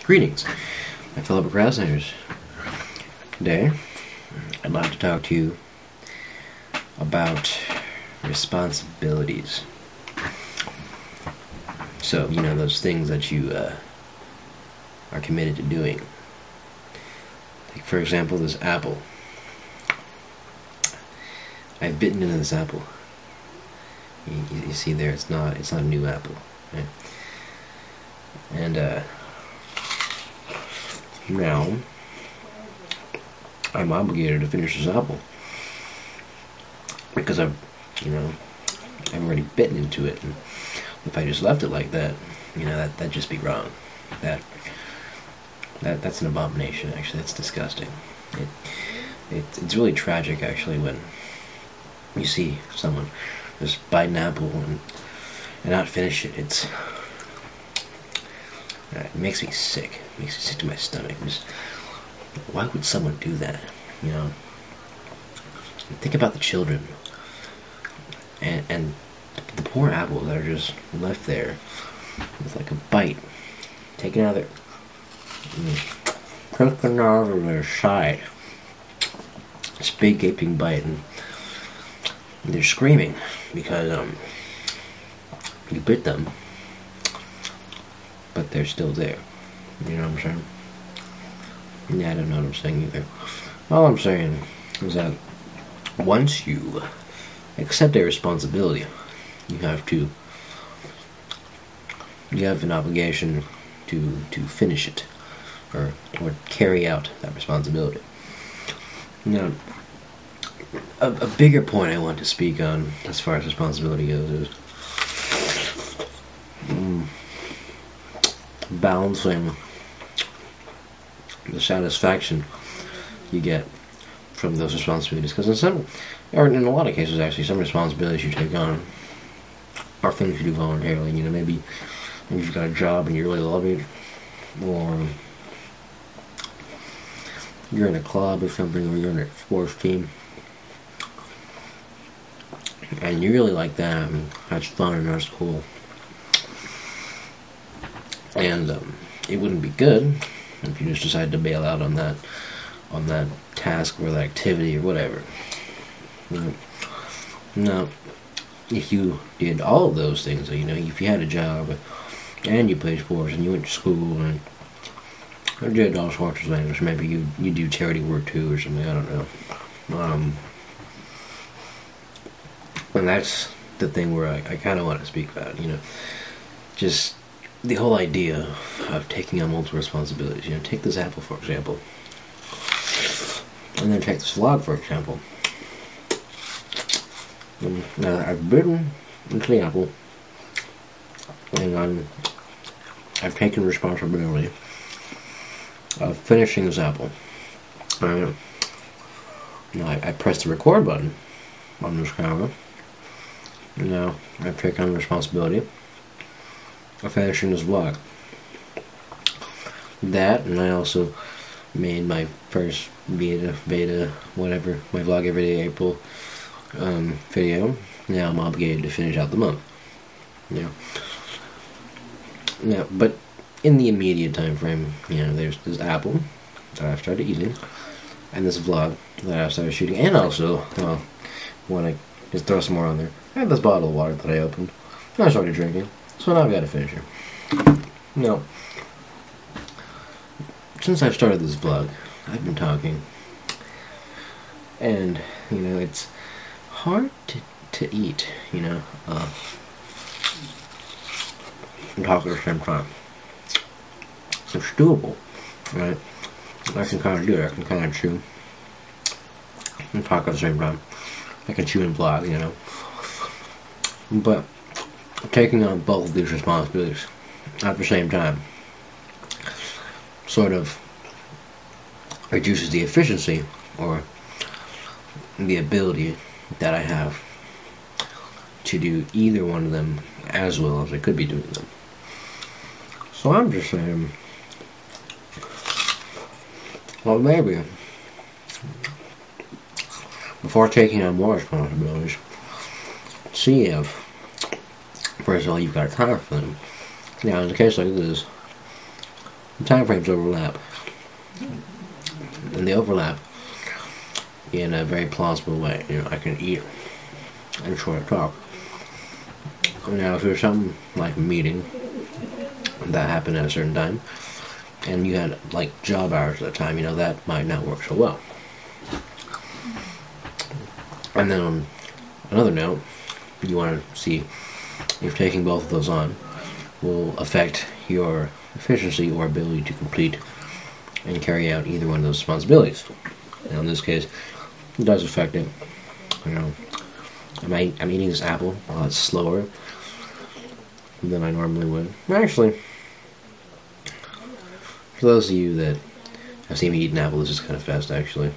Greetings, my fellow procrastinators. Today, I'd like to talk to you about responsibilities. So, those things that you are committed to doing. Like, for example, this apple. I've bitten into this apple. You see there, it's not a new apple, right? And now I'm obligated to finish this apple because I've already bitten into it, and if I just left it like that, that'd just be wrong. That's an abomination. Actually, that's disgusting. It's really tragic, actually, when you see someone just bite an apple and not finish it. It makes me sick. It makes me sick to my stomach. Why would someone do that? Think about the children and the poor apples that are just left there with like a bite taken out of their side. This big gaping bite, and they're screaming because you bit them, but they're still there. You know what I'm saying? Yeah, I don't know what I'm saying either. All I'm saying is that once you accept a responsibility, you have an obligation to finish it or carry out that responsibility. Now, a bigger point I want to speak on as far as responsibility goes is balancing the satisfaction you get from those responsibilities, because in a lot of cases, actually, some responsibilities you take on are things you do voluntarily. Maybe you've got a job and you really love it, or you're in a club or something, or you're in a sports team and you really like that, and that's fun and that's cool. And it wouldn't be good if you just decided to bail out on that task or that activity or whatever. Now, if you did all of those things, if you had a job and you played sports and you went to school and did all sorts of things, maybe you do charity work too or something, I don't know. And that's the thing where I kind of want to speak about, just the whole idea of taking on multiple responsibilities. Take this apple, for example. And then take this vlog, for example. Now, I've bitten into the apple, and I've taken responsibility of finishing this apple. Now, I pressed the record button on this camera. Now, I've taken on the responsibility of finishing this vlog. That, and I also made my first Veda, whatever, my vlog every day April video. Now I'm obligated to finish out the month. Now, but in the immediate time frame, there's this apple that I've started eating, and this vlog that I've started shooting, and also, when I just throw some more on there, I have this bottle of water that I opened, and I started drinking, so now I've got to finish it. Now, since I've started this vlog, I've been talking, and, it's hard to eat, and talk at the same time. It's doable, right? I can kind of do it. I can kind of chew and talk at the same time. I can chew and vlog, But taking on both of these responsibilities at the same time sort of reduces the efficiency or the ability that I have to do either one of them as well as I could be doing them. So I'm just saying, well, maybe before taking on more responsibilities, see if, first of all, you've got time for them. Now, in a case like this, the time frames overlap, and they overlap in a very plausible way. You know, I can eat and try to talk. Now, if there's something like a meeting that happened at a certain time, and you had like job hours at the time, you know, that might not work so well. And then on another note, you want to see if taking both of those on will affect your efficiency or ability to complete and carry out either one of those responsibilities. Now, in this case, it does affect it. You know, I'm eating this apple a lot slower than I normally would. Actually, for those of you that have seen me eat an apple, this is kind of fast, actually.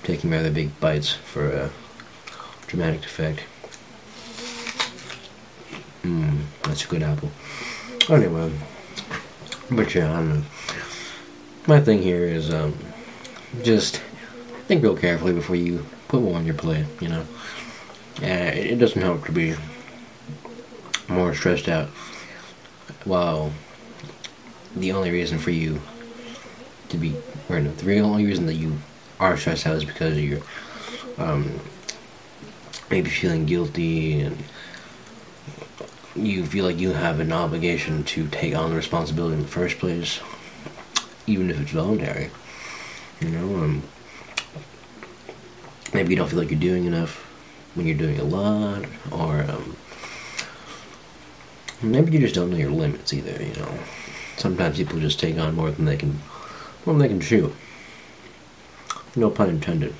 Taking rather big bites for a dramatic effect. That's a good apple. Anyway, but yeah, I don't know. My thing here is just think real carefully before you put more on your plate, you know. It doesn't help to be more stressed out while the only reason for you to be, or no, the only reason that you are stressed out is because you're maybe feeling guilty and you feel like you have an obligation to take on the responsibility in the first place, even if it's voluntary. You know, maybe you don't feel like you're doing enough when you're doing a lot, or maybe you just don't know your limits either. You know, sometimes people just take on more than they can chew. No pun intended.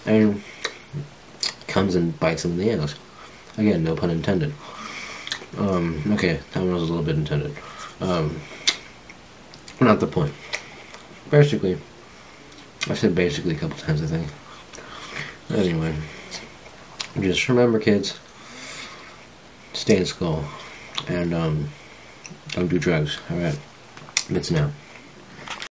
And comes and bites them in the ass. Again, no pun intended. Okay, that one was a little bit intended. Not the point. Basically, I've said basically a couple times, I think. Anyway, just remember, kids, stay in school, and don't do drugs. Alright, it's now.